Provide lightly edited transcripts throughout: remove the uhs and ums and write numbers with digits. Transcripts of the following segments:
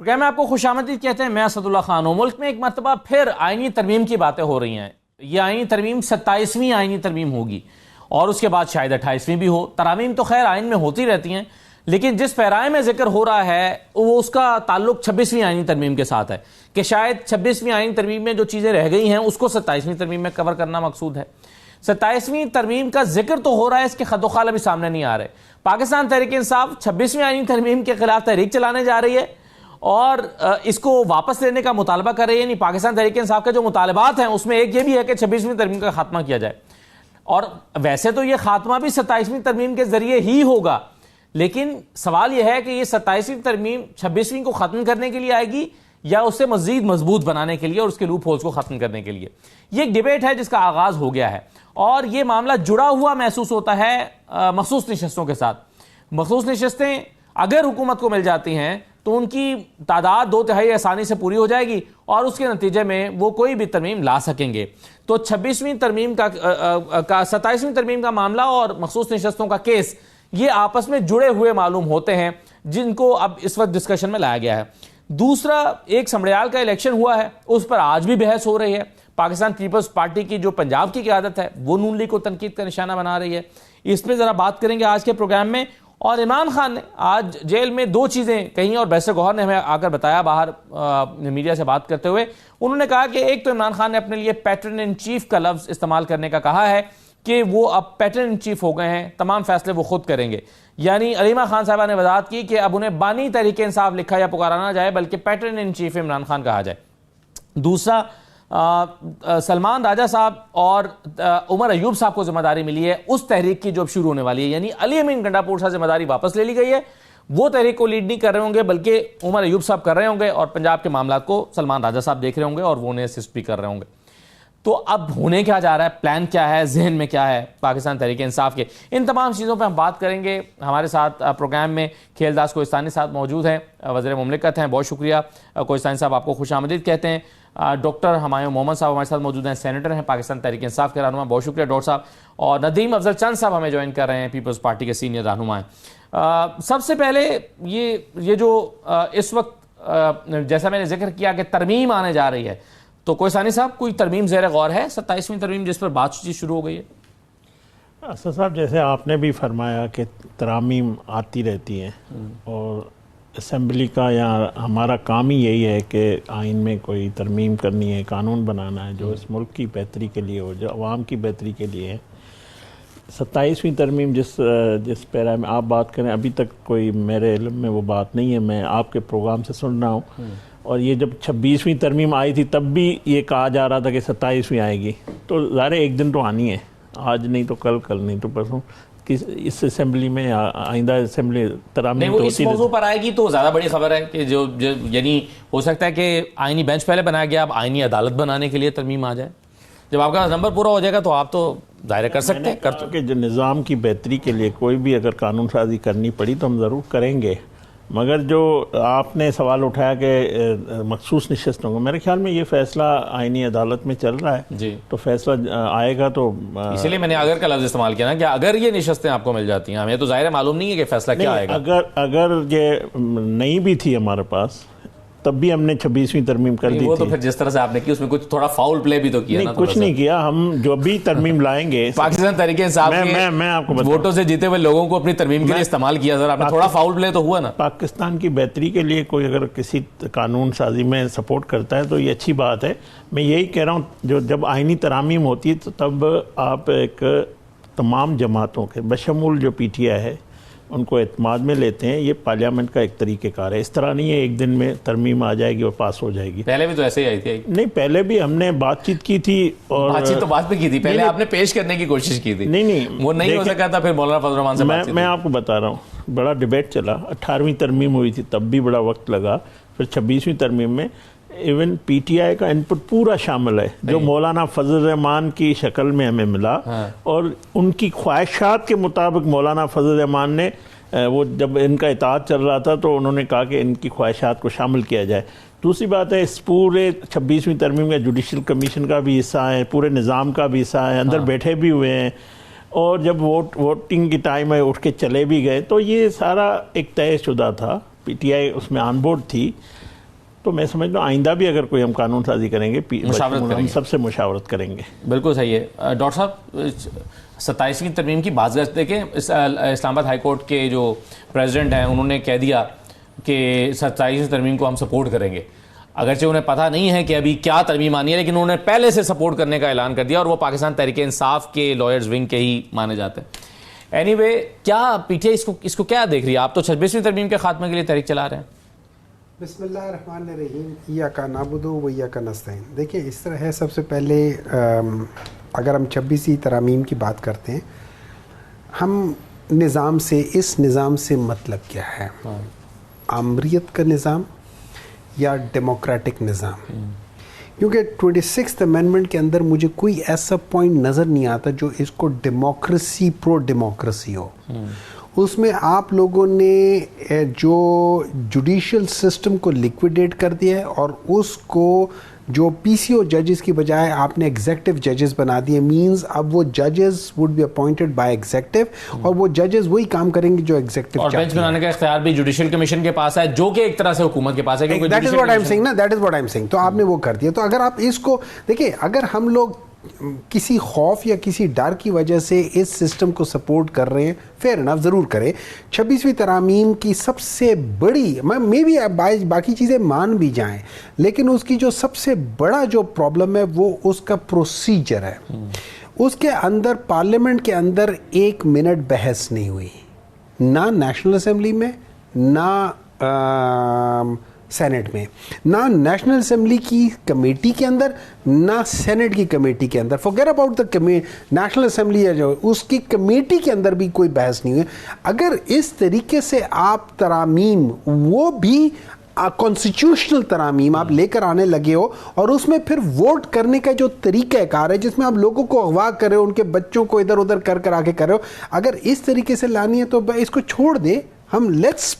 Programme میں آپ کو خوش آمدید کہتے ہیں، میں اسد اللہ خان ہوں۔ ملک میں ایک مرتبہ پھر آئینی ترمیم کی باتیں ہو رہی ہیں۔ یہ آئینی ترمیم 27ویں آئینی ترمیم ہوگی اور اس کے بعد شاید 28ویں بھی ہو۔ ترامیم تو خیر آئین میں ہوتی رہتی ہیں، لیکن جس پیرائے میں ذکر ہو رہا ہے وہ اس کا تعلق 26ویں آئینی ترمیم کے ساتھ ہے کہ شاید 26ویں آئینی ترمیم میں جو چیزیں رہ گئی ہیں اس کو 27ویں ترمیم میں کور کرنا مقصود ہے۔ 27ویں ترمیم کا ذکر تو ہو رہا ہے، اس کے خد و خال ابھی سامنے نہیں آ رہے۔ پاکستان تحریک انصاف 26ویں آئینی ترمیم کے خلاف تحریک چلانے جا رہی ہے اور اس کو واپس لینے کا مطالبہ کر رہی ہے۔ یعنی پاکستان تحریک انصاف کے جو مطالبات ہیں اس میں ایک یہ بھی ہے کہ 26ویں ترمیم کا خاتمہ کیا جائے، اور ویسے تو یہ خاتمہ بھی 27ویں ترمیم کے ذریعے ہی ہوگا، لیکن سوال یہ ہے کہ یہ 27ویں ترمیم 26ویں کو ختم کرنے کے لیے آئے گی یا اسے مزید مضبوط بنانے کے لیے اور اس کے لوپ ہولز کو ختم کرنے کے لیے۔ یہ ایک ڈیبیٹ ہے جس کا آغاز ہو گیا ہے اور یہ معاملہ جڑا ہوا محسوس ہوتا ہے مخصوص نشستوں کے ساتھ۔ مخصوص نشستیں اگر حکومت کو مل جاتی ہیں تو ان کی تعداد 2/3 آسانی سے پوری ہو جائے گی اور اس کے نتیجے میں وہ کوئی بھی ترمیم لا سکیں گے۔ تو 26ویں ترمیم کا 27ویں ترمیم کا معاملہ اور مخصوص نشستوں کا کیس یہ آپس میں جڑے ہوئے معلوم ہوتے ہیں، جن کو اب اس وقت ڈسکشن میں لایا گیا ہے۔ دوسرا، ایک سمڑیال کا الیکشن ہوا ہے، اس پر آج بھی بحث ہو رہی ہے۔ پاکستان پیپلز پارٹی کی جو پنجاب کی قیادت ہے وہ نون لیگ کو تنقید کا نشانہ بنا رہی ہے۔ اس پہ ذرا بات کریں گے آج کے پروگرام میں۔ اور عمران خان نے آج جیل میں 2 چیزیں کہیں اور بیسر گوہر نے ہمیں آ کر بتایا باہر میڈیا سے بات کرتے ہوئے۔ انہوں نے کہا کہ ایک تو عمران خان نے اپنے لیے پیٹرن ان چیف کا لفظ استعمال کرنے کا کہا ہے کہ وہ اب پیٹرن ان چیف ہو گئے ہیں، تمام فیصلے وہ خود کریں گے۔ یعنی علیمہ خان صاحبہ نے وضاحت کی کہ اب انہیں بانی تحریک انصاف لکھا یا پکارا نہ جائے بلکہ pattern in chief Imran Khan کہا جائے۔ دوسرا، سلمان راجہ صاحب اور عمر ایوب صاحب کو ذمہ داری ملی ہے اس تحریک کی جو اب شروع ہونے والی ہے، یعنی علی امین گنڈاپور سے ذمہ داری واپس لے لی گئی ہے۔ وہ تحریک کو لیڈ نہیں کر رہے ہوں گے بلکہ عمر ایوب صاحب کر رہے ہوں گے اور پنجاب کے معاملات کو سلمان راجہ صاحب دیکھ رہے ہوں گے اور وہ انہیں اسسٹ بھی کر رہے ہوں گے۔ تو اب ہونے کیا جا رہا ہے، پلان کیا ہے، ذہن میں کیا ہے پاکستان تحریک انصاف کے، ان تمام چیزوں پہ ہم بات کریں گے۔ ہمارے ساتھ پروگرام میں کھیل داس کوہستانی صاحب موجود ہیں، وزیر مملکت ہیں، بہت شکریہ کوہستانی صاحب، آپ کو خوش آمدید کہتے ہیں۔ ڈاکٹر ہمایوں محمد صاحب ہمارے ساتھ موجود ہیں، سینیٹر ہیں، پاکستان تحریک انصاف کے رہنما، بہت شکریہ ڈاکٹر صاحب۔ اور ندیم افضل چند صاحب ہمیں جوائن کر رہے ہیں، پیپلز پارٹی کے سینئر رہنما ہیں۔ سب سے پہلے یہ جو اس وقت جیسا میں نے ذکر کیا کہ ترمیم آنے جا رہی ہے، تو کوہستانی صاحب کوئی ترمیم زیر غور ہے 27ویں ترمیم جس پر بات چیت شروع ہو گئی ہے؟ اسد صاحب، جیسے آپ نے بھی فرمایا کہ ترامیم آتی رہتی ہیں اور اسمبلی کا یا ہمارا کام ہی یہی ہے کہ آئین میں کوئی ترمیم کرنی ہے، قانون بنانا ہے جو اس ملک کی بہتری کے لیے ہو، جو عوام کی بہتری کے لیے ہے۔ 27ویں ترمیم جس پیرا میں آپ بات کریں، ابھی تک کوئی میرے علم میں وہ بات نہیں ہے، میں آپ کے پروگرام سے سن رہا ہوں، اور یہ جب 26ویں ترمیم آئی تھی تب بھی یہ کہا جا رہا تھا کہ 27ویں آئے گی، تو ظاہر ایک دن تو آنی ہے، آج نہیں تو کل، کل نہیں تو پرسوں، اس اسمبلی میں آئندہ اسمبلی ترامیم نہیں، وہ اس موضوع پر آئے گی تو زیادہ بڑی خبر ہے کہ جو یعنی ہو سکتا ہے کہ آئینی بینچ پہلے بنایا گیا، اب آئینی عدالت بنانے کے لیے ترمیم آ جائے۔ جب آپ کا نمبر پورا ہو جائے گا تو آپ تو ظاہر کر سکتے ہیں کہ جو نظام کی بہتری کے لیے کوئی بھی اگر قانون سازی کرنی پڑی تو ہم ضرور کریں گے، مگر جو آپ نے سوال اٹھایا کہ مخصوص نشستوں کو، میرے خیال میں یہ فیصلہ آئینی عدالت میں چل رہا ہے جی، تو فیصلہ آئے گا تو اسی لیے میں نے اگر کا لفظ استعمال کیا نا کہ اگر یہ نشستیں آپ کو مل جاتی ہیں، ہمیں تو ظاہر معلوم نہیں ہے کہ فیصلہ کیا آئے گا۔ اگر یہ نہیں بھی تھی ہمارے پاس تب بھی ہم نے 26ویں ترمیم کر دی تھی۔ وہ تو پھر جس طرح سے آپ نے کی اس میں کچھ تھوڑا فاؤل پلے بھی تو کیا نا، کچھ نہیں کیا، ہم جو بھی ترمیم لائیں گے پاکستان تحریک انصاف کے ووٹوں سے جیتے ہوئے لوگوں کو اپنی ترمیم کے لیے استعمال کیا، ذرا آپ نے تھوڑا فاؤل پلے تو ہوا نا۔ پاکستان کی بہتری کے لیے کوئی اگر کسی قانون سازی میں سپورٹ کرتا ہے تو یہ اچھی بات ہے۔ میں یہی کہہ رہا ہوں جب آئینی ترامیم ہوتی ہے تو تب آپ ایک تمام جماعتوں کے بشمول جو پی ٹی آئی ہے ان کو اعتماد میں لیتے ہیں، یہ پارلیمنٹ کا ایک طریقہ کار ہے۔ اس طرح نہیں ہے ایک دن میں ترمیم آ جائے گی اور پاس ہو جائے گی، پہلے بھی تو ایسے ہی آئی تھی۔ نہیں، پہلے بھی ہم نے بات چیت کی تھی، اور بات چیت تو بات پہ کی تھی، پہلے آپ نے پیش کرنے کی کوشش کی تھی، نہیں وہ نہیں ہو سکا تھا، پھر مولانا فضل الرحمان سے میں آپ کو بتا رہا ہوں، بڑا ڈیبیٹ چلا۔ 18ویں ترمیم ہوئی تھی تب بھی بڑا وقت لگا، پھر 26ویں ترمیم میں ایون پی ٹی آئی کا ان پٹ پورا شامل ہے جو مولانا فضل الرحمان کی شکل میں ہمیں ملا، اور ان کی خواہشات کے مطابق مولانا فضل الرحمان نے وہ جب ان کا اطاعت چل رہا تھا تو انہوں نے کہا کہ ان کی خواہشات کو شامل کیا جائے۔ دوسری بات ہے، اس پورے 26ویں ترمیم میں جوڈیشل کمیشن کا بھی حصہ ہے، پورے نظام کا بھی حصہ ہے، اندر بیٹھے بھی ہوئے ہیں، اور جب ووٹنگ کی ٹائم ہے اٹھ کے چلے بھی گئے، تو یہ سارا ایک طے شدہ تھا، پی ٹی آئی اس میں آن بورڈ تھی۔ تو میں سمجھتا ہوں آئندہ بھی اگر کوئی ہم قانون سازی کریں گے ہم سب سے مشاورت کریں گے. بالکل صحیح ہے. ڈاکٹر صاحب 27ویں ترمیم کی بعض دیکھیں اسلام آباد ہائی کورٹ کے جو پریزیڈنٹ ہیں انہوں نے کہہ دیا کہ 27ویں ترمیم کو ہم سپورٹ کریں گے, اگرچہ انہیں پتہ نہیں ہے کہ ابھی کیا ترمیم آنی ہے, لیکن انہوں نے پہلے سے سپورٹ کرنے کا اعلان کر دیا, اور وہ پاکستان تحریک انصاف کے لائرز ونگ کے ہی مانے جاتے ہیں. اینی وے, کیا پی ٹی آئی اس کو کیا دیکھ رہی ہے؟ آپ تو 26ویں ترمیم کے خاتمے کے لیے تحریک چلا رہے ہیں. بسم اللہ الرحمن الرحیم. ایاک نعبد و ایاک نستعین. دیکھیں اس طرح ہے, سب سے پہلے اگر ہم 26ویں ترامیم کی بات کرتے ہیں, ہم نظام سے, اس نظام سے مطلب کیا ہے؟ آمریت کا نظام یا ڈیموکریٹک نظام؟ کیونکہ 26th امینڈمنٹ کے اندر مجھے کوئی ایسا پوائنٹ نظر نہیں آتا جو اس کو ڈیموکریسی پرو ڈیموکریسی ہو. اس میں آپ لوگوں نے جو جوڈیشل سسٹم کو لیکویڈیٹ کر دیا ہے, اور اس کو جو پی سی او ججز کی بجائے آپ نے ایگزیکٹو ججز بنا دیے. مینز اب وہ ججز would be appointed by executive, اور وہ ججز وہی کام کریں گے جو ایگزیکٹو. اور بینچ بنانے کا اختیار بھی جوڈیشل کمیشن کے پاس ہے, جو کہ ایک طرح سے حکومت کے پاس ہے. That is what I am seeing نا, that is what I am seeing. تو آپ نے وہ کر دیا. تو اگر آپ اس کو دیکھیں, اگر ہم لوگ کسی خوف یا کسی ڈر کی وجہ سے اس سسٹم کو سپورٹ کر رہے ہیں, فیئر انف, ضرور کریں. 26ویں ترامیم کی سب سے بڑی, میں بھی باقی چیزیں مان بھی جائیں, لیکن اس کی جو سب سے بڑا جو پرابلم ہے وہ اس کا پروسیجر ہے. اس کے اندر پارلیمنٹ کے اندر 1 منٹ بحث نہیں ہوئی, نہ نیشنل اسمبلی میں, نہ سینٹ میں, نہ نیشنل اسمبلی کی کمیٹی کے اندر, نہ سینٹ کی کمیٹی کے اندر. Forget about the national assembly ہے جو, اس کی کمیٹی کے اندر بھی کوئی بحث نہیں ہوئی. اگر اس طریقے سے آپ ترامیم, وہ بھی کانسٹیٹیوشنل ترامیم آپ لے کر آنے لگے ہو, اور اس میں پھر ووٹ کرنے کا جو طریقہ کار ہے جس میں آپ لوگوں کو اغوا کر رہے ہو, ان کے بچوں کو ادھر ادھر کر آ کے کر رہے ہو, اگر اس طریقے سے لانی ہے تو اس کو چھوڑ دیں. ہم لیٹس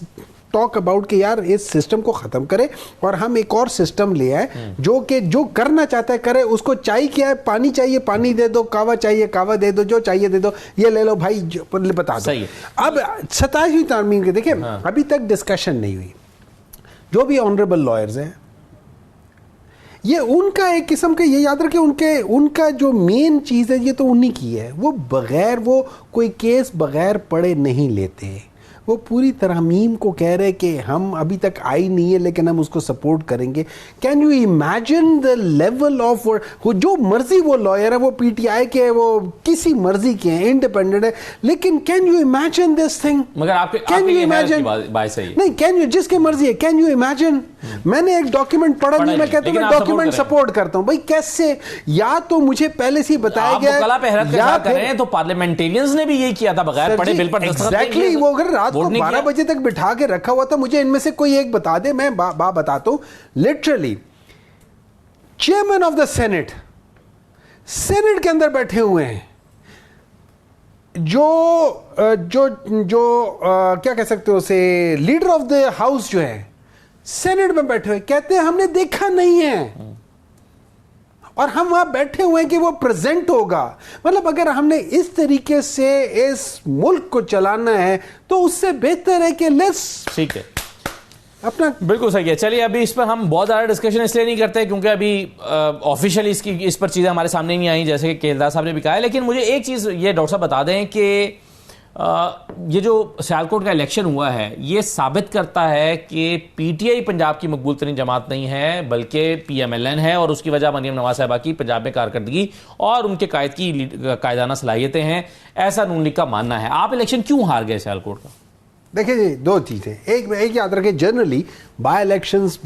ٹاک اباؤٹ کہ یار اس سسٹم کو ختم کرے اور ہم ایک اور سسٹم لے آئے جو کرنا چاہتا ہے کرے. اس کو چائے کیا ہے, پانی چاہیے پانی دے دو, کہوہ چاہیے کہوہ دے دو, جو چاہیے دے دو, یہ لے لو بھائی, بتا دو. اب 27ویں ترمیم کے دیکھیں ابھی تک ڈسکشن نہیں ہوئی. جو بھی آنریبل لائرز ہیں, یہ ان کا ایک قسم کے, یہ یاد رکھیں ان کا جو مین چیز ہے یہ تو انہی کی ہے. وہ بغیر, وہ کوئی کیس بغیر پڑھے نہیں لیتے. وہ پوری ترامیم کو کہہ رہے کہ ہم ابھی تک آئی نہیں ہے لیکن ہم اس کو سپورٹ کریں گے. Can you imagine the level of, جو مرضی وہ لائر ہے, وہ پی ٹی آئی کے, وہ کسی مرضی کے ہیں, انڈیپینڈنٹ ہے, لیکن can you imagine this thing? مگر آپ کین یو امیجن نہیں, کین یو, جس کی مرضی ہے, کین یو امیجن؟ میں نے ایک ڈاکیومنٹ پڑھا نہیں, میں کہتا ہوں میں ڈاکیومنٹ سپورٹ کرتا ہوں. بھائی کیسے؟ یا تو مجھے پہلے سے بتایا گیا ہے, یا پھر تو پارلیمنٹیرینز نے بھی یہی کیا تھا, بغیر پڑھے بل پر دستخط. ایگزیکٹلی, وہ اگر رات کو 12 بجے تک بٹھا کے رکھا ہوا تھا, مجھے ان میں سے کوئی ایک بتا دے. میں بتاتا ہوں, literally chairman of the senate کے اندر بیٹھے ہوئے ہیں, جو کیا کہہ سکتے ہو اسے, لیڈر آف دا ہاؤس جو ہے سینٹ میں بیٹھے ہوئے, کہتے ہیں ہم نے دیکھا نہیں ہے, اور ہم وہاں بیٹھے ہوئے ہیں کہ وہ پریزنٹ ہوگا. مطلب اگر ہم نے اس طریقے سے اس ملک کو چلانا ہے تو اس سے بہتر ہے کہ لیٹس, ٹھیک ہے, اپنا. بالکل صحیح ہے. چلیے ابھی اس پر ہم بہت زیادہ ڈسکشن اس لیے نہیں کرتے کیونکہ ابھی آفیشیلی اس پر چیزیں ہمارے سامنے نہیں آئیں, جیسے کہ کیلدار صاحب نے بھی کہا ہے. لیکن مجھے ایک چیز یہ ڈاکٹر صاحب بتا دیں کہ یہ جو سیالکوٹ کا الیکشن ہوا ہے یہ ثابت کرتا ہے کہ پی ٹی آئی پنجاب کی مقبول ترین جماعت نہیں ہے بلکہ پی ایم ایل این ہے, اور اس کی وجہ مریم نواز صاحبہ کی پنجاب میں کارکردگی اور ان کے قائد کی قائدانہ صلاحیتیں ہیں, ایسا نون لیگ کا ماننا ہے. آپ الیکشن کیوں ہار گئے سیالکوٹ کا؟ دیکھیں جی, دو چیزیں. ایک یاد رکھیں, جنرلی بائی الیکشنز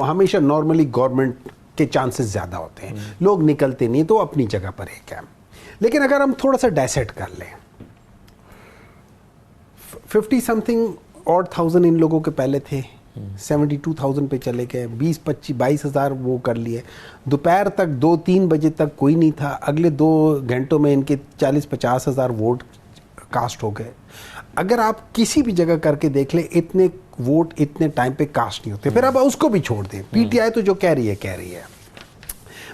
ہمیشہ نارملی گورنمنٹ کے چانسز زیادہ ہوتے ہیں, لوگ نکلتے نہیں, تو اپنی جگہ پر ایک ہے. لیکن اگر ہم تھوڑا سا ڈائسیٹ کر لیں, 50 something odd thousand ان لوگوں کے پہلے تھے, 72,000 پہ چلے گئے, 22,000 وہ کر لیے. دوپہر تک 2-3 بجے تک کوئی نہیں تھا, اگلے 2 گھنٹوں میں ان کے 40-50,000 ووٹ کاسٹ ہو گئے. اگر آپ کسی بھی جگہ کر کے دیکھ لیں, اتنے ووٹ اتنے ٹائم پہ کاسٹ نہیں ہوتے. پھر اب اس کو بھی چھوڑ دیں, پی ٹی آئی تو جو کہہ رہی ہے.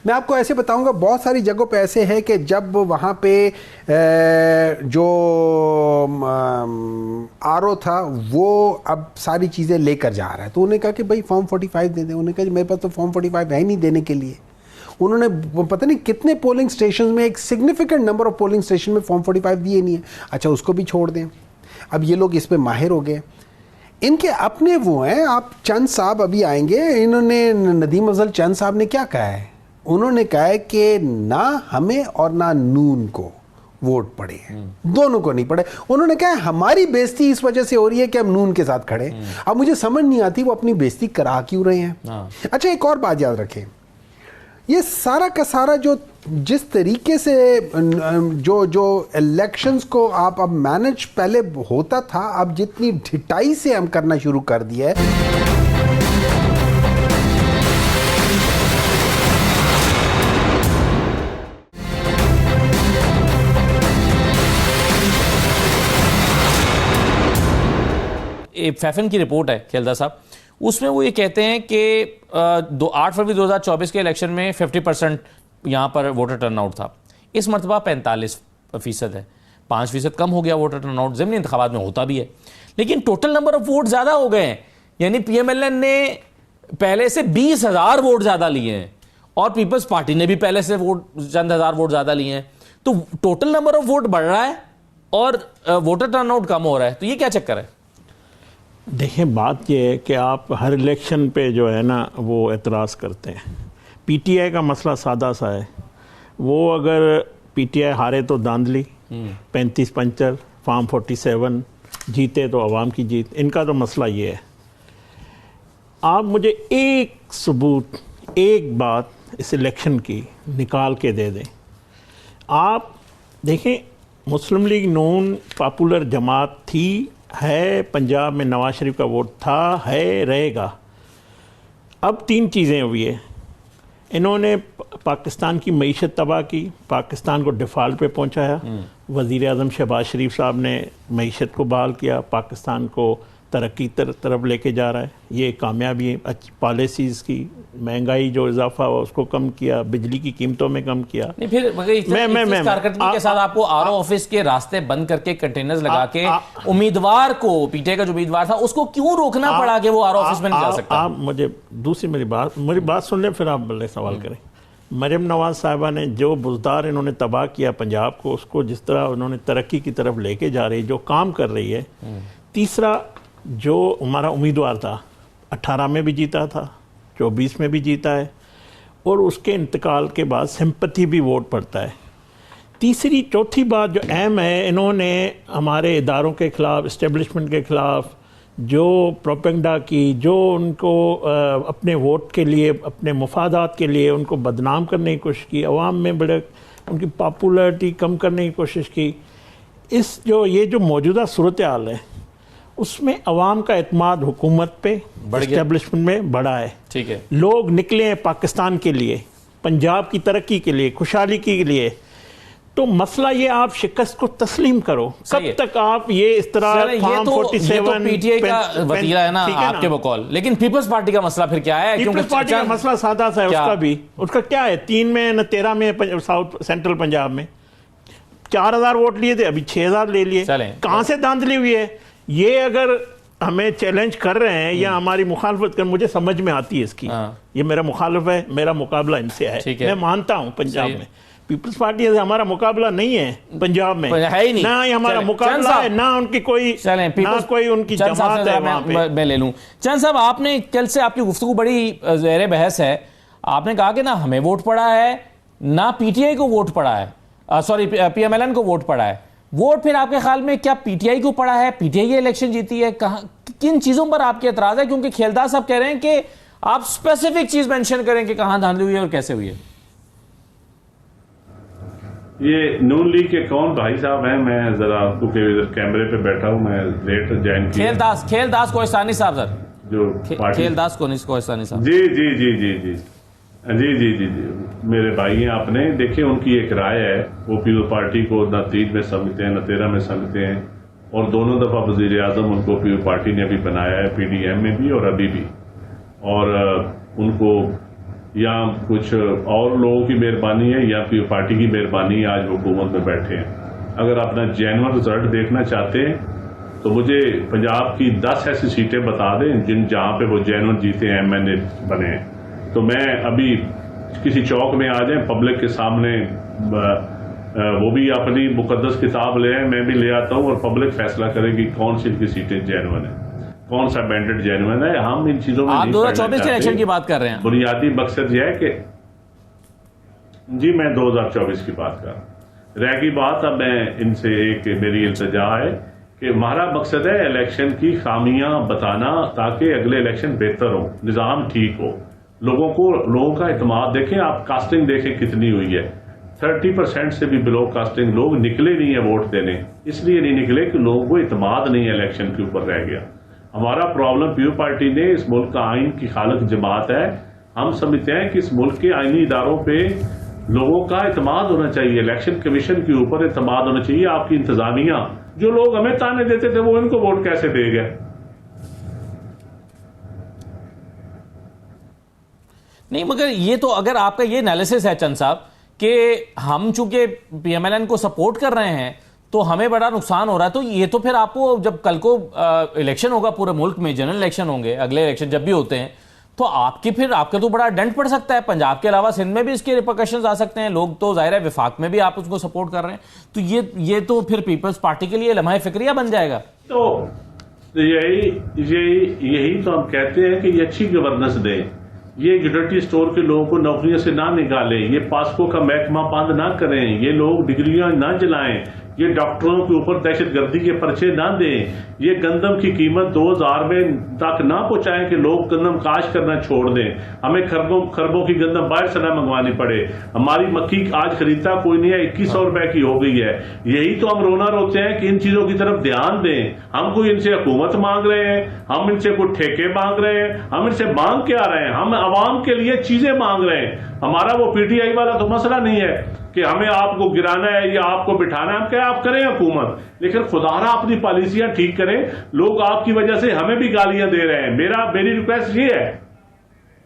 میں آپ کو ایسے بتاؤں گا بہت ساری جگہوں پہ ایسے ہے کہ جب وہاں پہ جو آر او تھا وہ اب ساری چیزیں لے کر جا رہا ہے تو انہوں نے کہا کہ بھائی فارم 45 دے دیں. انہوں نے کہا میرے پاس تو فارم 45 ہے نہیں دینے کے لیے. انہوں نے پتہ نہیں کتنے پولنگ اسٹیشن میں ایک significant number of polling station میں فارم 45 دیے نہیں ہیں. اچھا اس کو بھی چھوڑ دیں. اب یہ لوگ اس پہ ماہر ہو گئے, ان کے اپنے وہ ہیں. آپ چند صاحب ابھی آئیں گے, انہوں نے ندیم افضل چند صاحب نے کیا کہا ہے, انہوں نے کہا ہے کہ نہ ہمیں اور نہ نون کو ووٹ پڑے ہیں, دونوں کو نہیں پڑے. انہوں نے کہا ہماری بےزتی اس وجہ سے ہو رہی ہے کہ ہم نون کے ساتھ کھڑے. اب مجھے سمجھ نہیں آتی وہ اپنی بےزتی کرا کیوں رہے ہیں. اچھا ایک اور بات یاد رکھیں, یہ سارا کا سارا جو جس طریقے سے جو الیکشنز کو آپ اب مینج پہلے ہوتا تھا, اب جتنی ڈھٹائی سے ہم کرنا شروع کر دیا ہے. فیفن کی رپورٹ ہے کھیلدہ صاحب, اس میں وہ یہ کہتے ہیں کہ 8 فروری 2024 کے الیکشن میں 50% یہاں پر ووٹر ٹرن آؤٹ تھا. اس مرتبہ 45% ہے, 5% کم ہو گیا ووٹر ٹرن آؤٹ. ضمنی انتخابات میں ہوتا بھی ہے, لیکن ٹوٹل نمبر آف ووٹ زیادہ ہو گئے ہیں. یعنی پی ایم ایل این نے پہلے سے 20,000 ووٹ زیادہ لیے ہیں اور پیپلز پارٹی نے بھی پہلے سے چند ہزار ووٹ زیادہ لیے ہیں. تو ٹوٹل نمبر آف ووٹ بڑھ رہا ہے اور ووٹر ٹرن آؤٹ کم ہو رہا ہے. تو یہ کیا چکر ہے؟ دیکھیں بات یہ ہے کہ آپ ہر الیکشن پہ جو ہے نا وہ اعتراض کرتے ہیں. پی ٹی آئی کا مسئلہ سادہ سا ہے, وہ اگر پی ٹی آئی ہارے تو داندلی, 35 پنچر, فارم 47, جیتے تو عوام کی جیت. ان کا تو مسئلہ یہ ہے. آپ مجھے ایک ثبوت, ایک بات اس الیکشن کی نکال کے دے دیں. آپ دیکھیں مسلم لیگ نون پاپولر جماعت تھی, ہے, پنجاب میں نواز شریف کا ووٹ تھا, ہے, رہے گا. اب 3 چیزیں ہوئی ہیں. انہوں نے پاکستان کی معیشت تباہ کی, پاکستان کو ڈیفالٹ پہ پہنچایا. وزیر اعظم شہباز شریف صاحب نے معیشت کو بحال کیا, پاکستان کو ترقی طرف لے کے جا رہا ہے. یہ کامیابی ہے. پالیسیز کی, مہنگائی جو اضافہ ہوا اس کو کم کیا, بجلی کی قیمتوں میں کم کیا. نہیں پھر مگر کارکردگی کے ساتھ آپ کو آر او آفس کے راستے بند کر کے کنٹینرز لگا کے امیدوار کو, پی ٹی آئی کا جو امیدوار تھا اس کو کیوں روکنا پڑا کہ وہ آر او آفس میں نہیں جا سکتا؟ آپ مجھے دوسری میری بات سن لیں پھر آپ بلے سوال کریں. مریم نواز صاحبہ نے جو بزدار انہوں نے تباہ کیا پنجاب کو, اس کو جس طرح انہوں نے ترقی کی طرف لے کے جا رہی, جو کام کر رہی ہے. تیسرا جو ہمارا امیدوار تھا 18 میں بھی جیتا تھا, 24 میں بھی جیتا ہے, اور اس کے انتقال کے بعد سمپتھی بھی ووٹ پڑتا ہے. تیسری چوتھی بات جو اہم ہے, انہوں نے ہمارے اداروں کے خلاف, اسٹیبلشمنٹ کے خلاف جو پروپیگنڈا کی, جو ان کو اپنے ووٹ کے لیے, اپنے مفادات کے لیے ان کو بدنام کرنے کی کوشش کی, عوام میں بڑے ان کی پاپولرٹی کم کرنے کی کوشش کی. یہ جو موجودہ صورتحال ہے اس میں عوام کا اعتماد حکومت پہ, اسٹیبلشمنٹ میں بڑا ہے. ٹھیک ہے, لوگ نکلے ہیں پاکستان کے لیے, پنجاب کی ترقی کے لیے, خوشحالی کے لیے. تو مسئلہ یہ آپ شکست کو تسلیم کرو. کب تک آپ یہ اس طرح فارم 47 یہ تو پی ٹی آئی کا وتیرہ ہے نا آپ کے بقول, لیکن پیپلز پارٹی کا مسئلہ پھر کیا ہے؟ پیپلز پارٹی کا مسئلہ سادہ سا ہے. اس کا بھی, اس کا کیا ہے, 3 میں نہ 13 میں ساؤتھ سینٹرل پنجاب میں 4,000 ووٹ لیے تھے, ابھی 6,000 لے لیے. کہاں سے دھاندلی ہوئی ہے؟ یہ اگر ہمیں چیلنج کر رہے ہیں یا ہماری مخالفت کر, مجھے سمجھ میں آتی ہے اس کی. یہ میرا مخالف ہے, میرا مقابلہ ان سے ہے, میں مانتا ہوں. پنجاب میں پیپلز پارٹی سے ہمارا مقابلہ نہیں ہے, پنجاب میں نہ ہی ہمارا مقابلہ ہے, نہ ان کی کوئی ان کی جماعت ہے وہاں پہ. میں لے لوں. چند صاحب, آپ نے کل سے آپ کی گفتگو بڑی زیر بحث ہے. آپ نے کہا کہ نہ ہمیں ووٹ پڑا ہے نہ پی ٹی آئی کو ووٹ پڑا ہے, sorry P M L N کو ووٹ پڑا ہے. ووٹ پھر آپ کے خیال میں کیا پی ٹی آئی کو پڑا ہے؟ پی ٹی آئی یہ الیکشن جیتی ہے؟ کن چیزوں پر آپ کے اعتراض ہے؟ کیونکہ کھیلدہ صاحب کہہ رہے ہیں کہ آپ اسپیسیفک چیز مینشن کریں کہ کہاں دھاندلی ہوئی ہے اور کیسے ہوئی ہے. یہ نون لیگ کے کون بھائی صاحب ہیں؟ میں ذرا کیونکہ کیمرے پہ بیٹھا ہوں, میں لیٹ جوائن کیا. کھیلداس کوہستانی صاحب, سر جو کھیلداس کوہستانی صاحب. جی جی جی جی جی جی جی جی جی میرے بھائی ہیں. آپ نے دیکھیں ان کی ایک رائے ہے, وہ پیپلز پارٹی کو نہ 3 میں سمجھتے ہیں نہ 13 میں سمجھتے ہیں, اور دونوں دفعہ وزیر اعظم ان کو پیپلز پارٹی نے بھی بنایا ہے, پی ڈی ایم میں بھی اور ابھی بھی. اور ان کو یا کچھ اور لوگوں کی مہربانی ہے یا پھر پارٹی کی مہربانی ہے آج حکومت میں بیٹھے ہیں. اگر اپنا جینون رزلٹ دیکھنا چاہتے ہیں تو مجھے پنجاب کی 10 ایسی سیٹیں بتا دیں جہاں پہ وہ جینون جیتے ہیں MNA بنے ہیں. تو میں ابھی کسی چوک میں آ جائیں پبلک کے سامنے وہ بھی اپنی مقدس کتاب لے آئیں, میں بھی لے آتا ہوں اور پبلک فیصلہ کرے گی کون سی ان کی سیٹیں جینون ہیں, کون سا مینڈیٹ جینون ہے. ہم ان چیزوں میں آپ 2024 کے الیکشن کی بات کر رہے ہیں. بنیادی مقصد یہ ہے کہ جی میں 2024 کی بات کر رہا ہوں. رہ گئی بات, اب میں ان سے ایک میری التجا ہے کہ ہمارا مقصد ہے الیکشن کی خامیاں بتانا تاکہ اگلے الیکشن بہتر ہو, نظام ٹھیک ہو, لوگوں کا اعتماد. دیکھیں آپ کاسٹنگ دیکھیں کتنی ہوئی ہے, 30% سے بھی بلو کاسٹنگ. لوگ نکلے نہیں ہیں ووٹ دینے, اس لیے نہیں نکلے کہ لوگوں کو اعتماد نہیں ہے الیکشن کے اوپر رہ گیا. ہمارا پرابلم پیو پارٹی نے اس ملک کا آئین کی خالق جماعت ہے. ہم سمجھتے ہیں کہ اس ملک کے آئینی اداروں پہ لوگوں کا اعتماد ہونا چاہیے, الیکشن کمیشن کے اوپر اعتماد ہونا چاہیے. آپ کی انتظامیہ جو لوگ ہمیں تانے دیتے تھے وہ ان کو ووٹ کیسے دے گئے؟ نہیں مگر یہ تو اگر آپ کا یہ انالیسس ہے چند صاحب کہ ہم چونکہ PMLN کو سپورٹ کر رہے ہیں تو ہمیں بڑا نقصان ہو رہا ہے, تو یہ تو پھر آپ کو جب کل کو الیکشن ہوگا پورے ملک میں, جنرل الیکشن ہوں گے, اگلے الیکشن جب بھی ہوتے ہیں, تو آپ کا تو بڑا ڈنٹ پڑ سکتا ہے. پنجاب کے علاوہ سندھ میں بھی اس کے ریپرکشنز آ سکتے ہیں. لوگ تو ظاہر ہے وفاق میں بھی آپ اس کو سپورٹ کر رہے ہیں, تو یہ تو پھر پیپلز پارٹی کے لیے لمحہ فکریہ بن جائے گا. تو یہی تو ہم کہتے ہیں کہ یہ اچھی گورننس دیں, یہ یوٹیلیٹی اسٹور کے لوگوں کو نوکریوں سے نہ نکالیں, یہ پاسکو کا محکمہ بند نہ کریں, یہ لوگ ڈگریاں نہ جلائیں, یہ ڈاکٹروں کے اوپر دہشت گردی کے پرچے نہ دیں, یہ گندم کی قیمت 2000 میں تک نہ پہنچائیں کہ لوگ گندم کاشت کرنا چھوڑ دیں, ہمیں خربوں کی گندم باہر سے نہ منگوانی پڑے. ہماری مکھی آج خریدتا کوئی نہیں ہے, 2100 روپے کی ہو گئی ہے. یہی تو ہم رونا روتے ہیں کہ ان چیزوں کی طرف دھیان دیں. ہم کوئی ان سے حکومت مانگ رہے ہیں, ہم ان سے کوئی ٹھیکے مانگ رہے ہیں, ہم ان سے مانگ کے آ رہے ہیں, ہم عوام کے لیے چیزیں مانگ رہے ہیں. ہمارا وہ PTI والا تو مسئلہ نہیں ہے کہ ہمیں آپ کو گرانا ہے یا آپ کو بٹھانا ہے. ہم کیا آپ کریں حکومت, لیکن خدا را اپنی پالیسیاں ٹھیک کریں. لوگ آپ کی وجہ سے ہمیں بھی گالیاں دے رہے ہیں. میری ریکویسٹ یہ ہے,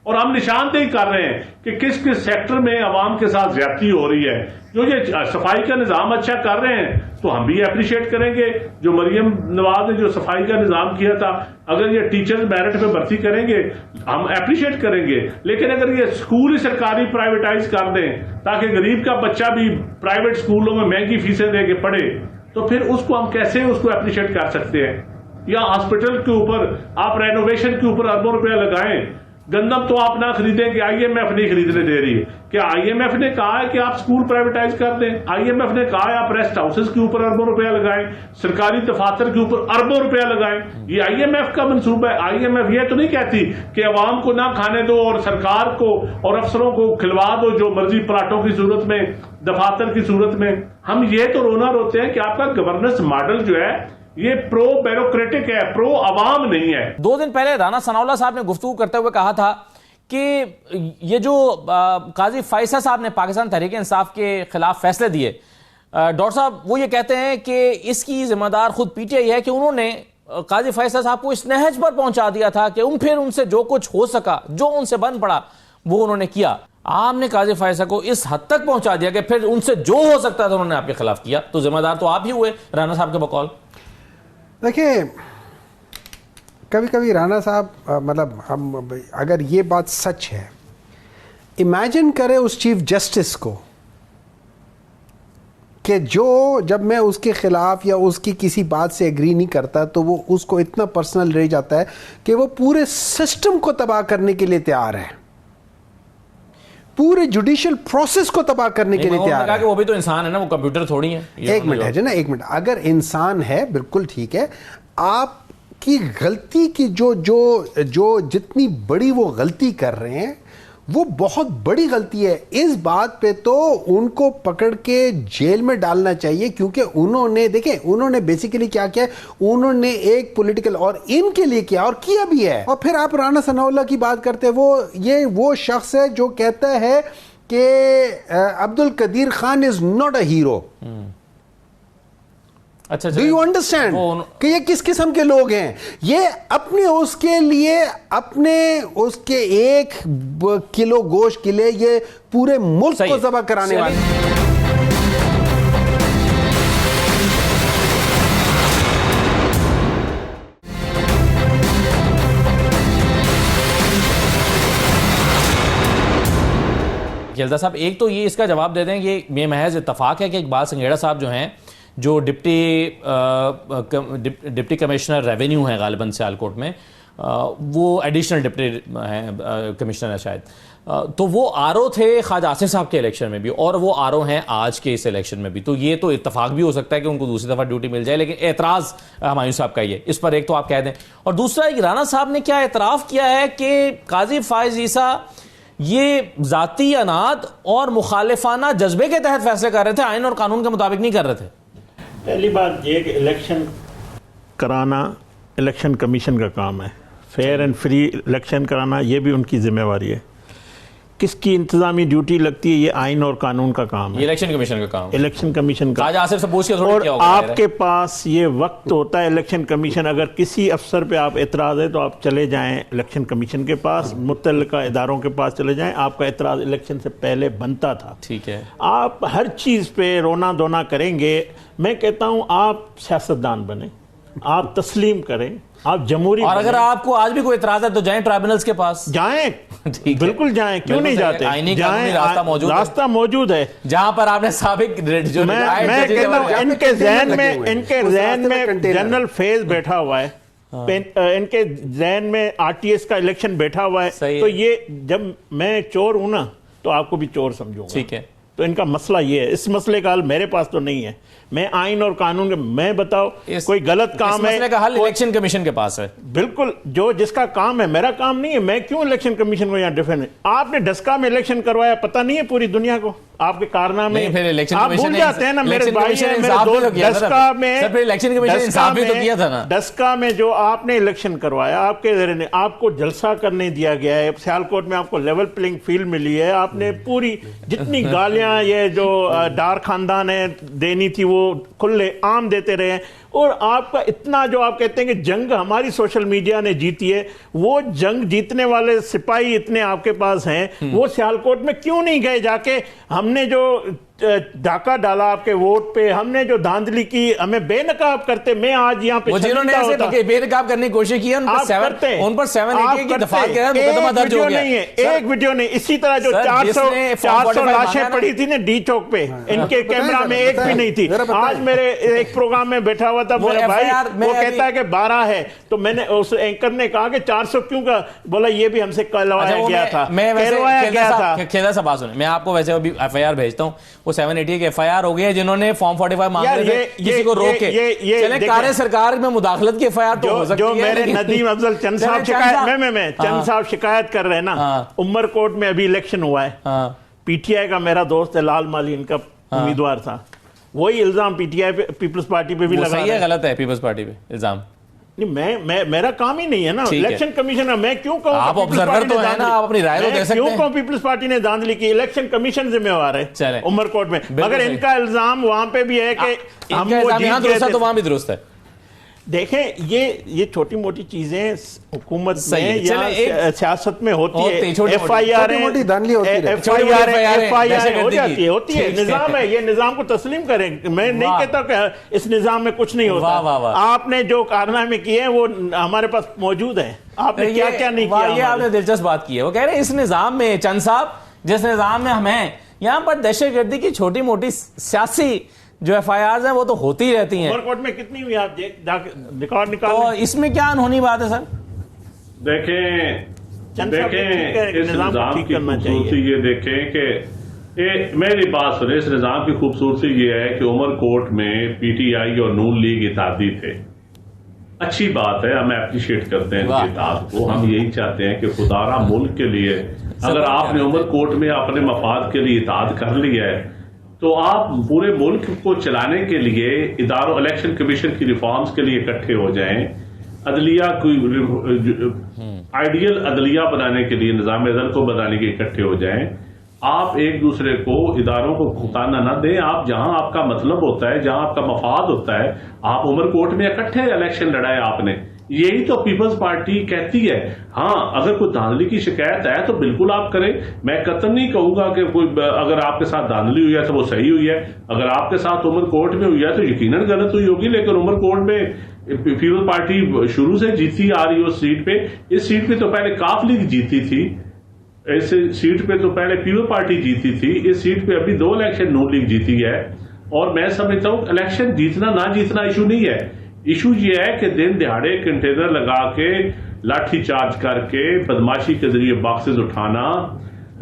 اور ہم نشاندہی کر رہے ہیں کہ کس سیکٹر میں عوام کے ساتھ زیادتی ہو رہی ہے. جو یہ صفائی کا نظام اچھا کر رہے ہیں تو ہم بھی اپریشیٹ کریں گے. جو مریم نواز نے جو صفائی کا نظام کیا تھا, اگر یہ ٹیچرز میرٹ پہ بھرتی کریں گے ہم اپریشیٹ کریں گے. لیکن اگر یہ اسکول سرکاری پرائیویٹائز کر دیں تاکہ غریب کا بچہ بھی پرائیویٹ اسکولوں میں مہنگی فیسیں دے کے پڑھے, تو پھر اس کو ہم کیسے اس کو اپریشیٹ کر سکتے ہیں؟ یا ہاسپٹل کے اوپر آپ رینوویشن کے اوپر اربوں روپیہ لگائیں. گندم تو آپ نہ خریدیں کہ IMF نہیں خریدنے دے رہی ہے. کیا IMF نے کہا ہے کہ آپ اسکول پرائیویٹائز کر دیں؟ IMF نے کہا ہے آپ ریسٹ ہاؤسز کے اوپر اربوں روپیہ لگائیں, سرکاری دفاتر کے اوپر اربوں روپیہ لگائیں. یہ IMF کا منصوبہ ہے. IMF یہ تو نہیں کہتی کہ عوام کو نہ کھانے دو اور سرکار کو اور افسروں کو کھلوا دو جو مرضی پلاٹوں کی صورت میں, دفاتر کی صورت میں. ہم یہ تو رونا روتے ہیں کہ آپ کا گورننس ماڈل جو ہے یہ پرو بیوروکریٹک ہے, پرو عوام نہیں ہے. 2 دن پہلے رانا ثناءاللہ صاحب نے گفتگو کرتے ہوئے کہا تھا کہ یہ جو قاضی فائصہ صاحب نے پاکستان تحریک انصاف کے خلاف فیصلے دیے, ڈاکٹر صاحب وہ یہ کہتے ہیں کہ اس کی ذمہ دار خود PTI ہے کہ انہوں نے قاضی فائصہ صاحب کو اس نہج پر پہنچا دیا تھا کہ پھر ان سے جو کچھ ہو سکا, جو ان سے بن پڑا وہ انہوں نے کیا. آپ نے قاضی فائصہ کو اس حد تک پہنچا دیا کہ پھر ان سے جو ہو سکتا تھا انہوں نے آپ کے خلاف کیا, تو ذمہ دار تو آپ ہی ہوئے رانا صاحب کے بقول. دیکھیں کبھی کبھی رانا صاحب مطلب ہم اگر یہ بات سچ ہے, امیجن کرے اس چیف جسٹس کو کہ جب میں اس کے خلاف یا اس کی کسی بات سے ایگری نہیں کرتا تو وہ اس کو اتنا پرسنل رہ جاتا ہے کہ وہ پورے سسٹم کو تباہ کرنے کے لیے تیار ہے, پورے جوڈیشل پروسیس کو تباہ کرنے کے لیے تیار ہے. کہ وہ بھی تو انسان ہے نا, وہ کمپیوٹر تھوڑی ہے. ایک منٹ ہے نا, ایک منٹ. اگر انسان ہے بالکل ٹھیک ہے, آپ کی غلطی کی جو جتنی بڑی وہ غلطی کر رہے ہیں وہ بہت بڑی غلطی ہے. اس بات پہ تو ان کو پکڑ کے جیل میں ڈالنا چاہیے, کیونکہ انہوں نے بیسیکلی کیا کیا, انہوں نے ایک پولیٹیکل اور ان کے لیے کیا اور کیا بھی ہے. اور پھر آپ رانا ثناءاللہ کی بات کرتے ہیں, وہ شخص ہے جو کہتا ہے کہ Abdul Qadeer Khan is not a hero. اچھا ڈو یو انڈرسٹینڈ کہ یہ کس قسم کے لوگ ہیں؟ یہ اپنے اس کے لیے اپنے اس کے 1 کلو گوشت کے لیے یہ پورے ملک کو ذبح کرانے والے. جلدہ صاحب ایک تو یہ اس کا جواب دے دیں کہ یہ محض اتفاق ہے کہ اقبال سنگھیڑا صاحب جو ہیں جو ڈپٹی کمشنر ریونیو ہیں غالباً سیالکوٹ میں, وہ ایڈیشنل ڈپٹی ہیں کمشنر ہے شاید, تو وہ آر او تھے خواجہ آصف صاحب کے الیکشن میں بھی, اور وہ آر او ہیں آج کے اس الیکشن میں بھی. تو یہ تو اتفاق بھی ہو سکتا ہے کہ ان کو دوسری دفعہ ڈیوٹی مل جائے, لیکن اعتراض ہمایوں صاحب کا یہ اس پر ایک تو آپ کہہ دیں. اور دوسرا ایک رانا صاحب نے کیا اعتراف کیا ہے کہ قاضی فائز عیسیٰ یہ ذاتی اناد اور مخالفانہ جذبے کے تحت فیصلے کر رہے تھے, آئین اور قانون کے مطابق نہیں کر رہے تھے. پہلی بات یہ کہ الیکشن کرانا الیکشن کمیشن کا کام ہے, فیئر اینڈ فری الیکشن کرانا یہ بھی ان کی ذمہ داری ہے. کس کی انتظامی ڈیوٹی لگتی ہے؟ یہ آئین اور قانون کا کام ہے, الیکشن کمیشن کا کام, الیکشن کمیشن کا. خواجہ آصف سے پوچھ کے اور آپ کے پاس یہ وقت ہوتا ہے الیکشن کمیشن, اگر کسی افسر پہ آپ اعتراض ہے تو آپ چلے جائیں الیکشن کمیشن کے پاس, متعلقہ اداروں کے پاس چلے جائیں. آپ کا اعتراض الیکشن سے پہلے بنتا تھا. ٹھیک ہے, آپ ہر چیز پہ رونا دھونا کریں گے. میں کہتا ہوں آپ سیاستدان بنیں, آپ تسلیم کریں, آپ جمہوری اور اگر آپ کو آج بھی کوئی اعتراض ہے تو جائیں ٹرائبونلز کے پاس, جائیں, بالکل جائیں, کیوں نہیں جاتے؟ جائیں, راستہ موجود ہے جہاں پر آپ نے سابق جو میں کہتا ہوں ان کے ذہن میں جنرل فیض بیٹھا ہوا ہے, ان کے ذہن میں آر ٹی ایس کا الیکشن بیٹھا ہوا ہے, تو یہ جب میں چور ہوں نا تو آپ کو بھی چور سمجھوں گا. ٹھیک ہے, تو ان کا مسئلہ یہ ہے. اس مسئلے کا حل میرے پاس تو نہیں ہے, میں آئین اور قانون کے, میں بتاؤ کوئی غلط کام ہے, مسئلے کا حل الیکشن کمیشن کے پاس ہے. بالکل, جو جس کا کام ہے, میرا کام نہیں ہے. میں کیوں الیکشن کمیشن کو یہاں ڈیفینڈ؟ آپ نے ڈسکا میں الیکشن کروایا, پتہ نہیں ہے پوری دنیا کو آپ کے کارنامے, آپ بھول جاتے ہیں نا. میرے بھائی ہیں, میرے دوست, ڈسکا میں جو آپ نے الیکشن کروایا, آپ کے ذریعے آپ کو جلسہ کرنے دیا گیا ہے, سیالکوٹ میں آپ کو لیول پلینگ فیلڈ ملی ہے, آپ نے پوری جتنی گالیاں یہ جو ڈار خاندان نے دینی تھی وہ کھلے عام دیتے رہے ہیں. اور آپ کا اتنا جو آپ کہتے ہیں کہ جنگ ہماری سوشل میڈیا نے جیتی ہے, وہ جنگ جیتنے والے سپاہی اتنے آپ کے پاس ہیں, وہ سیالکوٹ میں کیوں نہیں گئے جا کے؟ ہم نے جو ڈاکہ ڈالا آپ کے ووٹ پہ, ہم نے جو دھاندلی کی, ہمیں بے نقاب کرتے. میں آج یہاں پہ جنہوں نے ایسے بے نقاب کرنے کی کوشش کی ہے, ان پر 780 کی دفعہ کے مقدمہ درج ہو گیا. ایک ویڈیو نہیں, اسی طرح جو 400 لاشیں پڑی تھی نا ڈی چوک پہ, ان کے کیمرہ میں ایک بھی نہیں تھی. آج میرے ایک پروگرام میں بیٹھا ہوا تھا میرا بھائی, وہ کہتا ہے کہ 12 ہے, تو میں نے اس اینکر نے کہا کہ 400 کیوں کا, بولا یہ بھی ہم سے کہلوایا گیا تھا. کھیدا سا بات سنیں, میں آپ کو ویسے ابھی ایف آئی آر بھیجتا ہوں, وہ 780 کے ایف آئی آر ہو گئی ہے جنہوں نے فارم 45 مانگے تھے کسی کو روک کے. چلیں کار سرکار میں مداخلت کی ایف آئی آر تو ہو سکتی ہے. جو میرے ندیم افضل چند صاحب چند صاحب شکایت کر رہے ہیں نا, عمر کوٹ میں ابھی الیکشن ہوا ہے, پی ٹی آئی کا میرا دوست ہے لال مالی ان کا امیدوار تھا, وہی الزام پی ٹی آئی پہ پیپلز پارٹی پہ بھی لگا. صحیح ہے غلط ہے پیپلز پارٹی پہ الزام؟ نہیں, میرا کام ہی نہیں ہے نا الیکشن کمیشن. میں کیوں کہوں آپ آبزرور تو ہیں نا, آپ اپنی رائے تو دے سکتے ہیں. کیوں کہوں پیپلز پارٹی نے دھاندلی کی؟ الیکشن کمیشن ذمہ وار ہے عمر کوٹ میں. مگر ان کا الزام وہاں پہ بھی ہے کہ ہم وہ یہاں درست ہے تو وہاں بھی درست ہے. دیکھیں یہ چھوٹی موٹی چیزیں حکومت میں یا سیاست میں ہوتی ہے. ایف آئی آر ہوتی ہے, نظام ہے, یہ نظام کو تسلیم کریں. میں نہیں کہتا کہ اس نظام میں کچھ نہیں ہوتا. آپ نے جو کارنامے کیے ہیں وہ ہمارے پاس موجود ہیں. آپ نے کیا کیا نہیں کیا. یہ آپ نے دلچسپ بات کی ہے. وہ کہہ رہے ہیں اس نظام میں, چند صاحب جس نظام میں ہم ہیں, یہاں پر دہشت گردی کی چھوٹی موٹی سیاسی جو ایف آئی آرز ہیں وہ تو ہوتی رہتی ہیں. عمر کوٹ میں کتنی ہوئی آپ ریکارڈ نکال. تو اس میں کیا انہونی بات ہے سر؟ دیکھیں اس نظام کی خوبصورتی یہ دیکھیں کہ میری بات سنیں, اس نظام کی خوبصورتی یہ ہے کہ عمر کوٹ میں پی ٹی آئی اور نون لیگ اتحادی تھے. اچھی بات ہے, ہم اپریشیٹ کرتے ہیں اتحاد کو. ہم یہی چاہتے ہیں کہ خدارا ملک کے لیے اگر آپ نے عمر کوٹ میں اپنے مفاد کے لیے اتحاد کر لیا ہے تو آپ پورے ملک کو چلانے کے لیے اداروں, الیکشن کمیشن کی ریفارمز کے لیے اکٹھے ہو جائیں, عدلیہ کوئی آئیڈیل عدلیہ بنانے کے لیے, نظام عدل کو بنانے کے اکٹھے ہو جائیں. آپ ایک دوسرے کو اداروں کو تانا نہ دیں. آپ جہاں آپ کا مطلب ہوتا ہے, جہاں آپ کا مفاد ہوتا ہے, آپ عمر کوٹ میں اکٹھے الیکشن لڑائے آپ نے. یہی تو پیپلز پارٹی کہتی ہے. ہاں اگر کوئی دھاندلی کی شکایت ہے تو بالکل آپ کریں. میں قطعاً نہیں کہوں گا کہ کوئی اگر آپ کے ساتھ دھاندلی ہوئی ہے تو وہ صحیح ہوئی ہے. اگر آپ کے ساتھ عمر کوٹ میں ہوئی ہے تو یقیناً غلط ہوئی ہوگی. لیکن عمر کوٹ میں پیپلز پارٹی شروع سے جیتی آ رہی ہے اس سیٹ پہ. اس سیٹ پہ تو پہلے کاف لیگ جیتی تھی, اس سیٹ پہ تو پہلے پیپلز پارٹی جیتی تھی. اس سیٹ پہ ابھی 2 الیکشن نون لیگ جیتی ہے. اور میں سمجھتا ہوں الیکشن جیتنا نہ جیتنا ایشو نہیں ہے. ایشو یہ ہے کہ دن دہاڑے کنٹینر لگا کے, لاٹھی چارج کر کے, بدماشی کے ذریعے باکسز اٹھانا,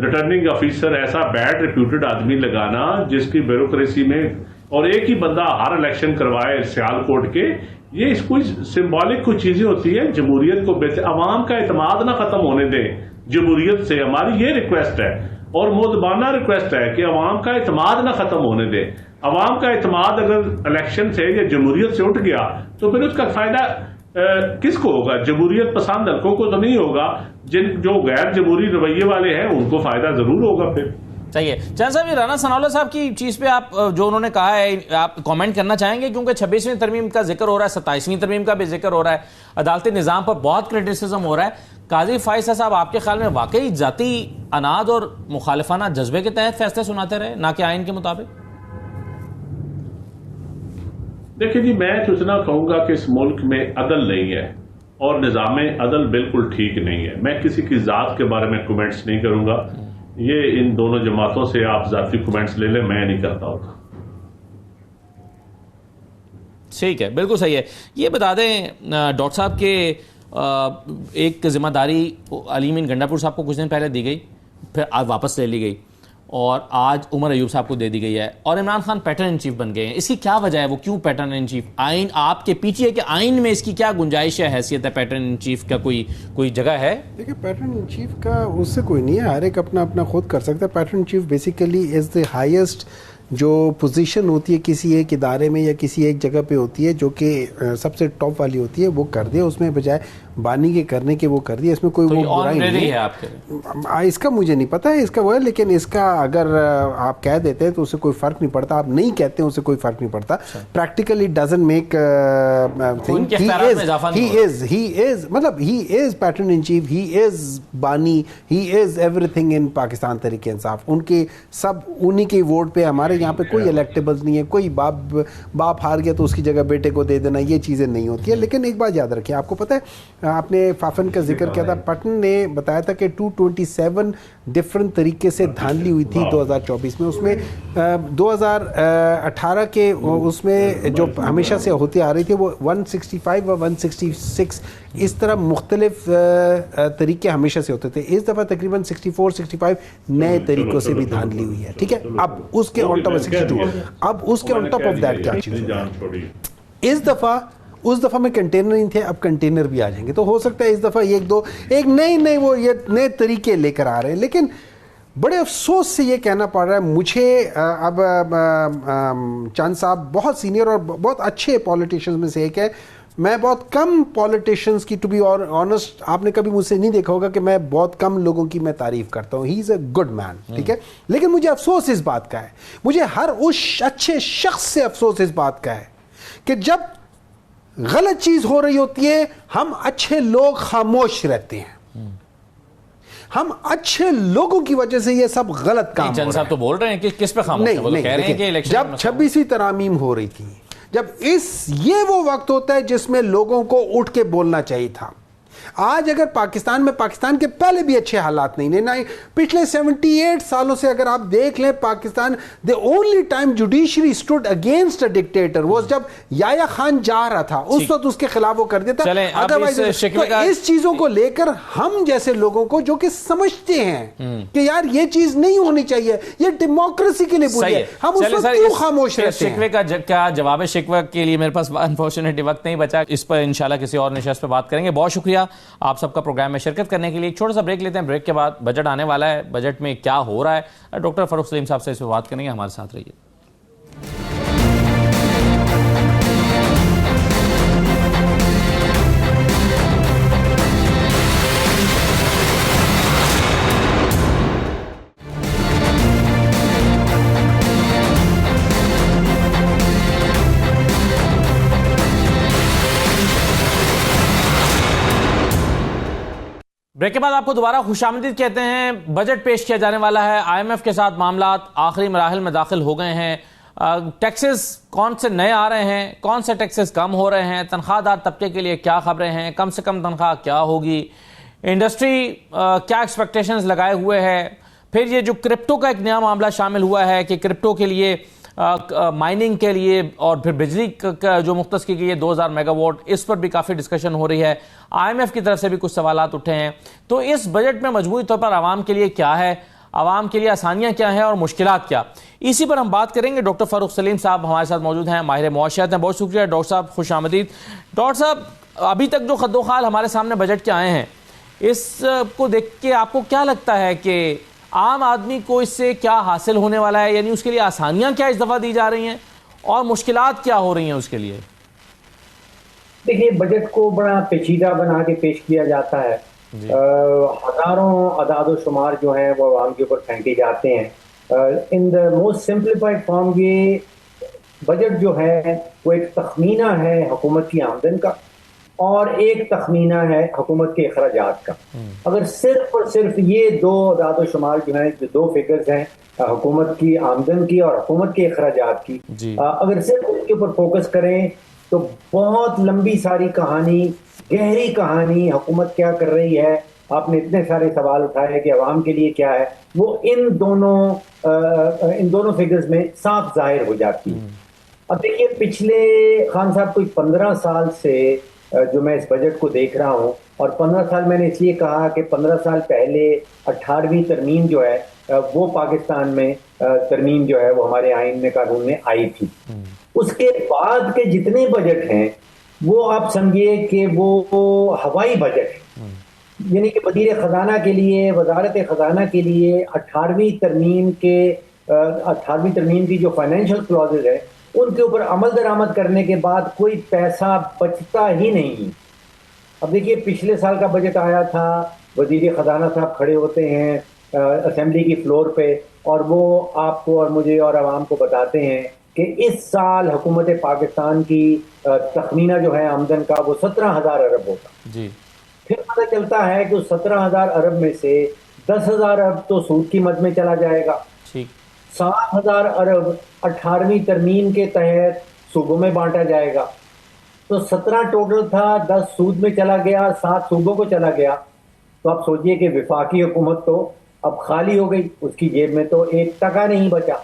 ریٹرننگ آفیسر ایسا بیڈ ریپیوٹڈ آدمی لگانا جس کی بیوروکریسی میں, اور ایک ہی بندہ ہر الیکشن کروائے سیال کوٹ کے. یہ اس کوئی سمبولک کچھ چیزیں ہوتی ہیں. جمہوریت کو عوام کا اعتماد نہ ختم ہونے دیں. جمہوریت سے ہماری یہ ریکویسٹ ہے اور مؤدبانہ ریکویسٹ ہے کہ عوام کا اعتماد نہ ختم ہونے دیں. عوام کا اعتماد اگر الیکشن سے یا جمہوریت سے اٹھ گیا تو پھر اس کا فائدہ کس کو ہوگا؟ جمہوریت پسند حلقوں کو تو نہیں ہوگا. جو غیر جمہوری رویے والے ہیں ان کو فائدہ ضرور ہوگا. پھر صحیح ہے. چند صاحب, یہ رانا ثناءاللہ صاحب کی چیز پہ آپ جو انہوں نے کہا ہے آپ کامنٹ کرنا چاہیں گے؟ کیونکہ 26ویں ترمیم کا ذکر ہو رہا ہے, 27ویں ترمیم کا بھی ذکر ہو رہا ہے, عدالتی نظام پر بہت کرٹیسزم ہو رہا ہے. قاضی فائز صاحب آپ کے خیال میں واقعی ذاتی اناد اور مخالفانہ جذبے کے تحت فیصلے سناتے رہے, نہ کہ آئین کے مطابق؟ دیکھیں جی, میں تو اتنا کہوں گا کہ اس ملک میں عدل نہیں ہے اور نظام عدل بالکل ٹھیک نہیں ہے. میں کسی کی ذات کے بارے میں کمنٹس نہیں کروں گا. یہ ان دونوں جماعتوں سے آپ ذاتی کمنٹس لے لیں, میں نہیں کرتا ہوتا. ٹھیک ہے, بالکل صحیح ہے. یہ بتا دیں ڈاکٹر صاحب کہ ایک ذمہ داری علی امین گنڈا پور صاحب کو کچھ دن پہلے دی گئی, پھر آج واپس لے لی گئی, اور آج عمر ایوب صاحب کو دے دی گئی ہے, اور Imran Khan patron in chief بن گئے ہیں. اس کی کیا وجہ ہے؟ وہ کیوں پیٹرن ان چیف؟ آئین آپ کے پیچھے ہے کہ آئین میں اس کی کیا گنجائش ہے, حیثیت ہے پیٹرن ان چیف کا؟ کوئی جگہ ہے؟ دیکھیں, پیٹرن ان چیف کا اس سے کوئی نہیں ہے, ہر ایک اپنا اپنا خود کر سکتا ہے. Pattern in chief basically is the highest جو پوزیشن ہوتی ہے کسی ایک ادارے میں یا کسی ایک جگہ پہ ہوتی ہے, جو کہ سب سے ٹاپ والی ہوتی ہے, وہ کر دے. اس میں بجائے بانی کے کرنے کے وہ کر دیا. اس میں کوئی وہ برائی نہیں ہے. آپ کے اس کا مجھے نہیں پتا ہے اس کا وہ ہے, لیکن اس کا اگر آپ کہہ دیتے ہیں تو اس سے کوئی فرق نہیں پڑتا. آپ نہیں کہتے ہیں اس سے کوئی فرق نہیں پڑتا. Practically doesn't make thing. مطلب he is patron in chief, he is بانی, he is everything in Pakistan Tehreek Insaf. ان کے سب انہی کے ووٹ پہ. ہمارے یہاں پہ کوئی الیکٹیبلز نہیں ہے. کوئی باپ ہار گیا تو اس کی جگہ بیٹے کو دے دینا, یہ چیزیں نہیں ہوتی ہیں. لیکن ایک بات یاد رکھیں, آپ کو پتہ ہے آپ نے فافن کا ذکر کیا تھا, پٹن نے بتایا تھا کہ 227 ڈفرنٹ طریقے سے دھاندلی ہوئی تھی 2024 میں. اس میں 2018 کے اس میں جو ہمیشہ سے ہوتی آ رہی تھی وہ 165 اور 166 اس طرح مختلف طریقے ہمیشہ سے ہوتے تھے. اس دفعہ تقریباً 64-65 نئے طریقوں سے بھی دھاندلی ہوئی ہے. ٹھیک ہے, اب اس کے آن ٹاپ 62, اب اس کے آن ٹاپ آف دیٹ کیا چیز ہوئی؟ اس دفعہ میں کنٹینر نہیں تھے, اب کنٹینر بھی آ جائیں گے. تو ہو سکتا ہے اس دفعہ ایک نئے طریقے لے کر آ رہے ہیں. لیکن بڑے افسوس سے یہ کہنا پڑ رہا ہے مجھے, اب چند صاحب بہت سینئر اور بہت اچھے پولیٹیشنز میں سے ایک ہے. میں بہت کم پولیٹیشنز کی, ٹو بی آنسٹ, آپ نے کبھی مجھ سے نہیں دیکھا ہوگا کہ میں بہت کم لوگوں کی میں تعریف کرتا ہوں. ہی از اے گڈ مین, ٹھیک ہے, لیکن مجھے افسوس اس بات کا ہے, مجھے ہر اس اچھے شخص سے افسوس اس بات کا ہے کہ جب غلط چیز ہو رہی ہوتی ہے ہم اچھے لوگ خاموش رہتے ہیں. ہم اچھے لوگوں کی وجہ سے یہ سب غلط کام ہو رہا ہے. صاحب تو بول رہے ہیں کہ کس پہ خاموش ہیں, وہ کہہ رہے ہیں کہ الیکشن جب 26ویں ترامیم ہو رہی تھی, جب یہ وہ وقت ہوتا ہے جس میں لوگوں کو اٹھ کے بولنا چاہیے تھا. آج اگر پاکستان کے پہلے بھی اچھے حالات نہیں, پچھلے 78 سالوں سے اگر آپ دیکھ لیں Pakistan, the only time judiciary stood against a dictator was جب یایا خان جا رہا تھا, اس وقت اس کے خلاف وہ کر دیتا. تو اس چیزوں کو لے کر ہم جیسے لوگوں کو جو کہ سمجھتے ہیں کہ یار یہ چیز نہیں ہونی چاہیے, یہ ڈیموکریسی کے لیے بری ہے, ہم اس وقت کیوں خاموش رہتے ہیں؟ شکوے کا کیا جواب شکوہ کے لیے میرے پاس انفارچونیٹلی وقت نہیں بچا. اس پر انشاءاللہ کسی اور نشست پہ بات کریں گے. بہت شکریہ آپ سب کا پروگرام میں شرکت کرنے کے لیے. ایک چھوٹا سا بریک لیتے ہیں, بریک کے بعد بجٹ آنے والا ہے, بجٹ میں کیا ہو رہا ہے ڈاکٹر فاروق سلیم صاحب سے اس پہ بات کریں گے. ہمارے ساتھ رہیے. بریک کے بعد آپ کو دوبارہ خوش آمدید کہتے ہیں. بجٹ پیش کیا جانے والا ہے, IMF کے ساتھ معاملات آخری مراحل میں داخل ہو گئے ہیں. ٹیکسز کون سے نئے آ رہے ہیں, کون سے ٹیکسز کم ہو رہے ہیں, تنخواہ دار طبقے کے لیے کیا خبریں ہیں, کم سے کم تنخواہ کیا ہوگی, انڈسٹری کیا ایکسپیکٹیشنز لگائے ہوئے ہے. پھر یہ جو کرپٹو کا ایک نیا معاملہ شامل ہوا ہے کہ کرپٹو کے لیے مائننگ کے لیے اور پھر بجلی کا جو مختص کی گئی ہے 2000 میگا واٹ, اس پر بھی کافی ڈسکشن ہو رہی ہے. IMF کی طرف سے بھی کچھ سوالات اٹھے ہیں. تو اس بجٹ میں مجموعی طور پر عوام کے لیے کیا ہے, عوام کے لیے آسانیاں کیا ہیں اور مشکلات کیا, اسی پر ہم بات کریں گے. ڈاکٹر فاروق سلیم صاحب ہمارے ساتھ موجود ہیں, ماہر معاشیات ہیں. بہت شکریہ ڈاکٹر صاحب, خوش آمدید. ڈاکٹر صاحب, ابھی تک جو خد و خال ہمارے سامنے بجٹ کے آئے ہیں, اس کو دیکھ کے آپ کو کیا لگتا ہے کہ عام آدمی کو اس سے کیا حاصل ہونے والا ہے, یعنی اس کے لیے آسانیاں کیا اس دفعہ دی جا رہی ہیں اور مشکلات کیا ہو رہی ہیں اس کے لیے؟ دیکھیے, بجٹ کو بڑا پیچیدہ بنا کے پیش کیا جاتا ہے. ہزاروں اعداد و شمار جو ہیں وہ عوام کے اوپر پھینکے جاتے ہیں. ان دا موسٹ سمپلیفائڈ فارم یہ بجٹ جو ہے وہ ایک تخمینہ ہے حکومت کی آمدن کا اور ایک تخمینہ ہے حکومت کے اخراجات کا. اگر صرف اور صرف یہ دو اعداد و شمار جو ہیں, جو دو فگرز ہیں حکومت کی آمدن کی اور حکومت کے اخراجات کی, اگر صرف اس کے اوپر فوکس کریں تو بہت لمبی ساری کہانی, گہری کہانی حکومت کیا کر رہی ہے. آپ نے اتنے سارے سوال اٹھائے کہ عوام کے لیے کیا ہے, وہ ان دونوں فگرز میں صاف ظاہر ہو جاتی ہے. اب دیکھیے, پچھلے خان صاحب کوئی 15 سال سے جو میں اس بجٹ کو دیکھ رہا ہوں, اور 15 سال میں نے اس لیے کہا کہ 15 سال پہلے 18ویں ترمیم جو ہے وہ پاکستان میں ترمیم جو ہے وہ ہمارے آئین میں قانون میں آئی تھی. اس کے بعد کے جتنے بجٹ ہیں وہ آپ سمجھیے کہ وہ ہوائی بجٹ ہے. یعنی کہ وزیر خزانہ کے لیے, وزارت خزانہ کے لیے 18ویں ترمیم کی جو فائنینشیل کلوزز ہیں ان کے اوپر عمل درآمد کرنے کے بعد کوئی پیسہ بچتا ہی نہیں. اب دیکھیے, پچھلے سال کا بجٹ آیا تھا, وزیر خزانہ صاحب کھڑے ہوتے ہیں اسمبلی کی فلور پہ اور وہ آپ کو اور مجھے اور عوام کو بتاتے ہیں کہ اس سال حکومت پاکستان کی تخمینہ جو ہے آمدن کا وہ 17,000 ارب ہوگا. جی. پھر پتہ چلتا ہے کہ 17,000 ارب میں سے 10,000 ارب تو سود کی مد میں چلا جائے گا. 7,000 ارب 18ویں ترمیم کے تحت صوبوں میں بانٹا جائے گا. تو 17 ٹوٹل تھا, 10 سود میں چلا گیا, 7 صوبوں کو چلا گیا. تو آپ سوچئے کہ وفاقی حکومت تو اب خالی ہو گئی, اس کی جیب میں تو 1 ٹکا نہیں بچا.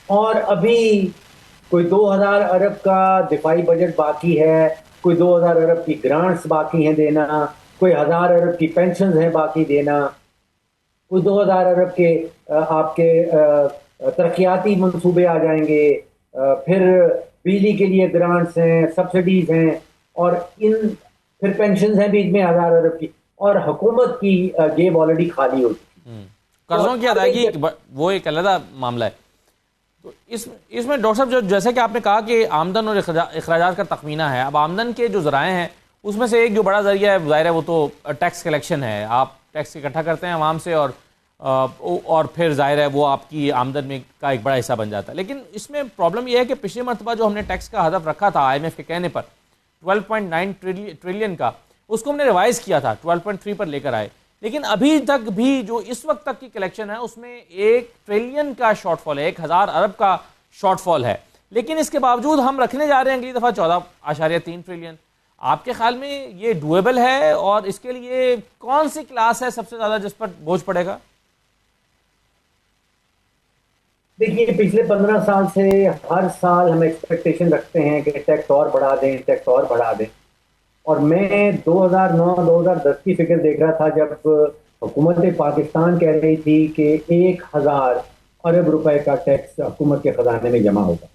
اور ابھی کوئی 2,000 ارب کا دفاعی بجٹ باقی ہے, کوئی 2,000 ارب کی گرانٹس باقی ہیں دینا, کوئی 1,000 ارب کی پینشنز ہیں باقی دینا, کوئی 2,000 ارب کے آپ کے ترقیاتی منصوبے آ جائیں گے, پھر بجلی کے لیے گرانٹس ہیں, سبسڈیز ہیں, اور پھر پینشنز ہیں بیچ میں 1,000 ارب کی, اور حکومت کی جیب آلریڈی خالی ہو چکی ہے. قرضوں کی ادائیگی وہ ایک علیحدہ معاملہ ہے. تو اس میں ڈاکٹر صاحب جیسے کہ آپ نے کہا کہ آمدن اور اخراجات کا تخمینہ ہے, اب آمدن کے جو ذرائع ہیں اس میں سے ایک جو بڑا ذریعہ ہے ظاہر ہے وہ تو ٹیکس کلیکشن ہے. آپ ٹیکس اکٹھا کرتے ہیں عوام سے اور پھر ظاہر ہے وہ آپ کی آمدن میں کا ایک بڑا حصہ بن جاتا ہے. لیکن اس میں پرابلم یہ ہے کہ پچھلی مرتبہ جو ہم نے ٹیکس کا ہدف رکھا تھا IMF کے کہنے پر 12.9 ٹریلین کا, اس کو ہم نے ریوائز کیا تھا, 12.3 پر لے کر آئے. لیکن ابھی تک بھی جو اس وقت تک کی کلیکشن ہے اس میں 1 ٹریلین کا شارٹ فال ہے, 1,000 ارب کا شارٹ فال ہے. لیکن اس کے باوجود ہم رکھنے جا رہے ہیں اگلی دفعہ 14.3 ٹریلین. آپ کے خیال میں یہ ڈویبل ہے, اور اس کے لیے کون سی کلاس ہے سب سے زیادہ جس پر بوجھ پڑے گا؟ دیکھیے, پچھلے 15 سال سے ہر سال ہم ایکسپیکٹیشن رکھتے ہیں کہ ٹیکس اور بڑھا دیں, ٹیکس اور بڑھا دیں. اور میں 2009-2010 کی فکر دیکھ رہا تھا جب حکومت پاکستان کہہ رہی تھی کہ 1,000 ارب روپے کا ٹیکس حکومت کے خزانے میں جمع ہوگا.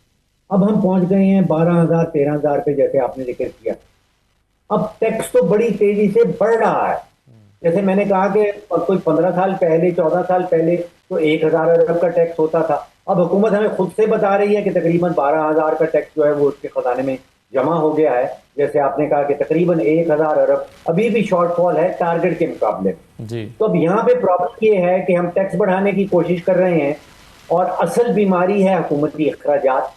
اب ہم پہنچ گئے ہیں 12,000-13,000 پہ, جیسے آپ نے ذکر کیا. اب ٹیکس تو بڑی تیزی سے بڑھ رہا ہے. جیسے میں نے کہا کہ کوئی 15 سال پہلے, 14 سال پہلے تو 1,000 ارب کا ٹیکس ہوتا تھا. اب حکومت ہمیں خود سے بتا رہی ہے کہ تقریباً 12,000 کا ٹیکس جو ہے وہ اس کے خزانے میں جمع ہو گیا ہے. جیسے آپ نے کہا کہ تقریباً 1,000 ارب ابھی بھی شارٹ فال ہے ٹارگٹ کے مقابلے میں. تو اب یہاں پہ پرابلم یہ ہے کہ ہم ٹیکس بڑھانے کی کوشش کر رہے ہیں اور اصل بیماری ہے حکومتی اخراجات.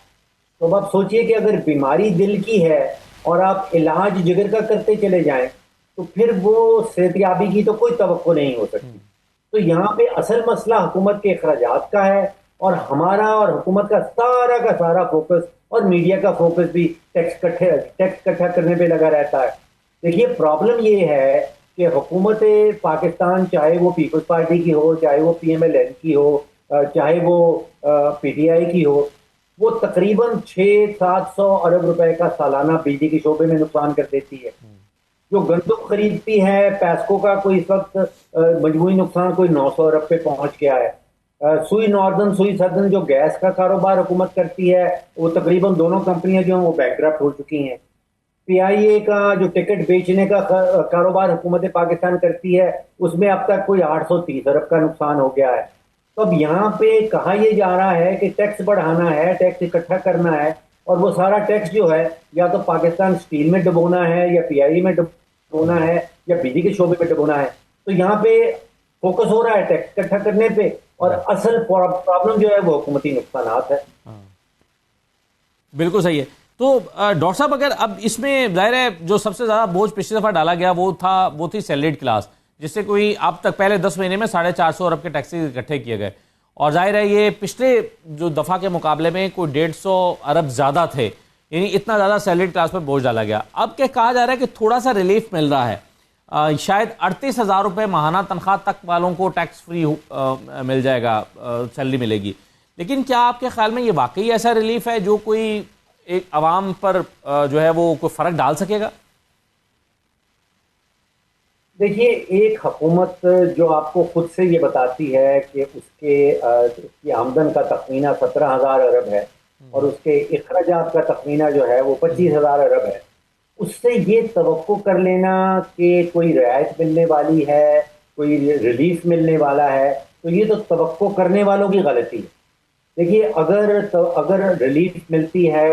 تو اب آپ سوچئے کہ اگر بیماری دل کی ہے اور آپ علاج جگر کا کرتے چلے جائیں تو پھر وہ صحتیابی کی تو کوئی توقع نہیں ہو سکتی. تو یہاں پہ اصل مسئلہ حکومت کے اخراجات کا ہے، اور ہمارا اور حکومت کا سارا فوکس اور میڈیا کا فوکس بھی ٹیکس اکٹھا کرنے پہ لگا رہتا ہے. دیکھیے پرابلم یہ ہے کہ حکومت پاکستان، چاہے وہ پیپلز پارٹی کی ہو، چاہے وہ PMLN کی ہو، چاہے وہ PTI کی ہو، وہ تقریباً 600-700 ارب روپے کا سالانہ بجلی کے شعبے میں نقصان کر دیتی ہے. جو گندم خریدتی ہے، پیسکو کا کوئی اس وقت مجموعی نقصان کوئی 900 ارب پہ پہنچ گیا ہے. سوئی ناردرن، سوئی سدرن جو گیس کا کاروبار حکومت کرتی ہے، وہ تقریباً دونوں کمپنیاں جو ہیں وہ بینکرپٹ ہو چکی ہیں. PIA کا جو ٹکٹ بیچنے کا کاروبار حکومت پاکستان کرتی ہے، اس میں اب تک کوئی 830 ارب کا نقصان ہو گیا ہے. تو اب یہاں پہ کہا یہ جا رہا ہے کہ ٹیکس بڑھانا ہے، ٹیکس اکٹھا کرنا ہے، اور وہ سارا ٹیکس جو ہے یا تو پاکستان اسٹیل میں ڈبونا ہے، یا PIA میں ڈبونا ہے، یا بجلی کے شعبے میں ڈبونا ہے. تو یہاں پہ فوکس ہو رہا ہے ٹیکس اکٹھا کرنے پہ، اور اصل پرابلم جو ہے وہ حکومتی نقصانات ہے. بالکل صحیح ہے. تو ڈاکٹر صاحب اگر اب اس میں ظاہر ہے جو سب سے زیادہ بوجھ پچھلی دفعہ ڈالا گیا وہ تھی سیلریڈ کلاس، جس سے کوئی اب تک پہلے 10 مہینے میں 450 ارب کے ٹیکسز اکٹھے کیے گئے، اور ظاہر ہے یہ پچھلے جو دفعہ کے مقابلے میں کوئی 150 ارب زیادہ تھے، یعنی اتنا زیادہ سیلریڈ کلاس پر بوجھ ڈالا گیا. اب کیا کہا جا رہا ہے کہ تھوڑا سا ریلیف مل رہا ہے، شاید 38,000 روپے ماہانہ تنخواہ تک والوں کو ٹیکس فری مل جائے گا، سیلری ملے گی. لیکن کیا آپ کے خیال میں یہ واقعی ایسا ریلیف ہے جو کوئی ایک عوام پر جو ہے وہ کوئی فرق ڈال سکے گا؟ دیکھیے ایک حکومت جو آپ کو خود سے یہ بتاتی ہے کہ اس کی آمدن کا تخمینہ 17,000 ارب ہے، اور اس کے اخراجات کا تخمینہ جو ہے وہ 25,000 ارب ہے، اس سے یہ توقع کر لینا کہ کوئی رعایت ملنے والی ہے، کوئی ریلیف ملنے والا ہے، تو یہ تو توقع کرنے والوں کی غلطی ہے. دیکھیے اگر ریلیف ملتی ہے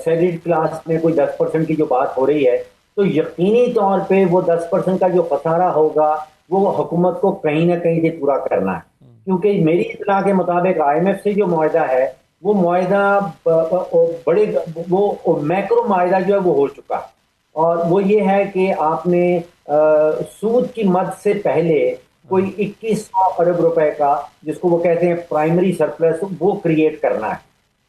سیلریڈ کلاس میں کوئی 10% کی جو بات ہو رہی ہے، تو یقینی طور پہ وہ 10% کا جو خسارہ ہوگا وہ حکومت کو کہیں نہ کہیں سے پورا کرنا ہے. کیونکہ میری اطلاع کے مطابق IMF سے جو معاہدہ ہے وہ معاہدہ وہ میکرو معاہدہ جو ہے وہ ہو چکا ہے، اور وہ یہ ہے کہ آپ نے سود کی مد سے پہلے کوئی 2100 ارب روپے کا، جس کو وہ کہتے ہیں پرائمری سرپلس، وہ کریٹ کرنا ہے.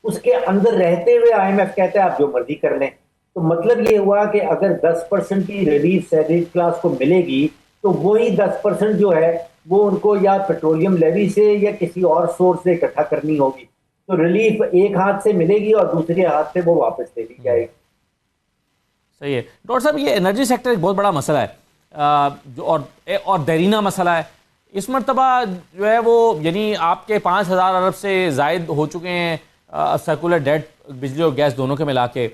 اس کے اندر رہتے ہوئے IMF کہتا ہے آپ جو مرضی کر لیں. تو مطلب یہ ہوا کہ اگر 10% کی ریلیف سیلریڈ کلاس کو ملے گی تو وہی 10% جو ہے وہ ان کو یا پیٹرولیم لیوی سے یا کسی اور سورس سے اکٹھا کرنی ہوگی. تو ریلیف ایک ہاتھ سے ملے گی اور دوسرے ہاتھ سے وہ واپس لے لی جائے گی. صحیح ہے. ڈاکٹر صاحب یہ انرجی سیکٹر ایک بہت بڑا مسئلہ ہے اور دیرینہ مسئلہ ہے. اس مرتبہ جو ہے وہ یعنی آپ کے 5,000 ارب سے زائد ہو چکے ہیں سرکولر ڈیٹ بجلی اور گیس دونوں کے ملا کے.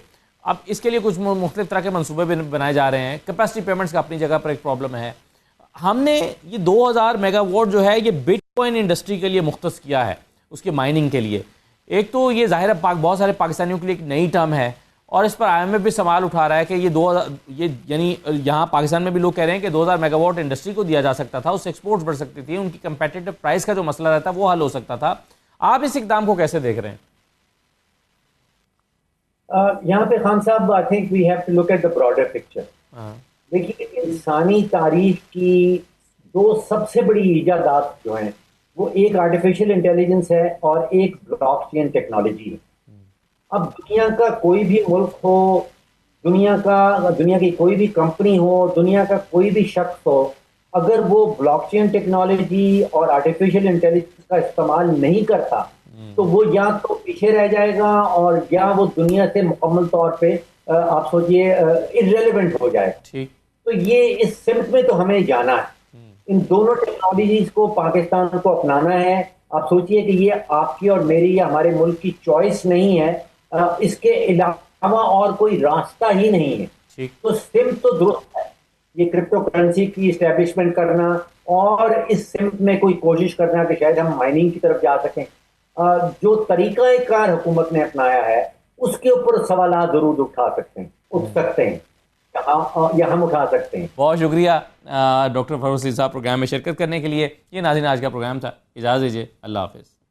اب اس کے لیے کچھ مختلف طرح کے منصوبے بھی بنائے جا رہے ہیں. کیپیسٹی پیمنٹس کا اپنی جگہ پر ایک پرابلم ہے. ہم نے یہ 2000 میگا واٹ جو ہے یہ بٹ کوائن انڈسٹری کے لیے مختص کیا ہے، اس کی مائننگ کے لیے. ایک تو یہ ظاہر ہے بہت سارے پاکستانیوں کے لیے ایک نئی ٹرم ہے، اور اس پر IMF بھی سوال اٹھا رہا ہے کہ یہ یعنی یہاں پاکستان میں بھی لوگ کہہ رہے ہیں کہ 2000 میگا واٹ انڈسٹری کو دیا جا سکتا تھا، اس سے ایکسپورٹس بڑھ سکتی تھی، ان کی کمپیٹیٹو پرائز کا جو مسئلہ رہتا ہے وہ حل ہو سکتا تھا. آپ اس اقدام کو کیسے دیکھ رہے ہیں؟ یہاں پہ خان صاحب I think we have to look at the broader picture. دیکھیے انسانی تاریخ کی دو سب سے بڑی ایجادات جو ہیں وہ ایک آرٹیفیشل انٹیلیجنس ہے اور ایک بلاک چین ٹیکنالوجی ہے. اب دنیا کا کوئی بھی ملک ہو، دنیا کی کوئی بھی کمپنی ہو، دنیا کا کوئی بھی شخص ہو، اگر وہ بلاک چین ٹیکنالوجی اور آرٹیفیشل انٹیلیجنس کا استعمال نہیں کرتا تو وہ یا تو پیچھے رہ جائے گا اور یا وہ دنیا سے مکمل طور پہ آپ سوچئے irrelevant ہو جائے. تو یہ اس سمت میں تو ہمیں جانا ہے. ان دونوں ٹیکنالوجیز کو پاکستان کو اپنانا ہے. آپ سوچئے کہ یہ آپ کی اور میری یا ہمارے ملک کی چوائس نہیں ہے، اس کے علاوہ اور کوئی راستہ ہی نہیں ہے. تو سمت تو درست ہے، یہ کرپٹو کرنسی کی اسٹیبلشمنٹ کرنا اور اس سمت میں کوئی کوشش کرنا کہ شاید ہم مائننگ کی طرف جا سکیں. جو طریقہ کار حکومت نے اپنایا ہے اس کے اوپر سوالات ضرور اٹھ سکتے ہیں یا ہم اٹھا سکتے ہیں. بہت شکریہ ڈاکٹر فروخ صاحب پروگرام میں شرکت کرنے کے لیے. یہ ناظرین آج کا پروگرام تھا. اجازت دیجیے. اللہ حافظ.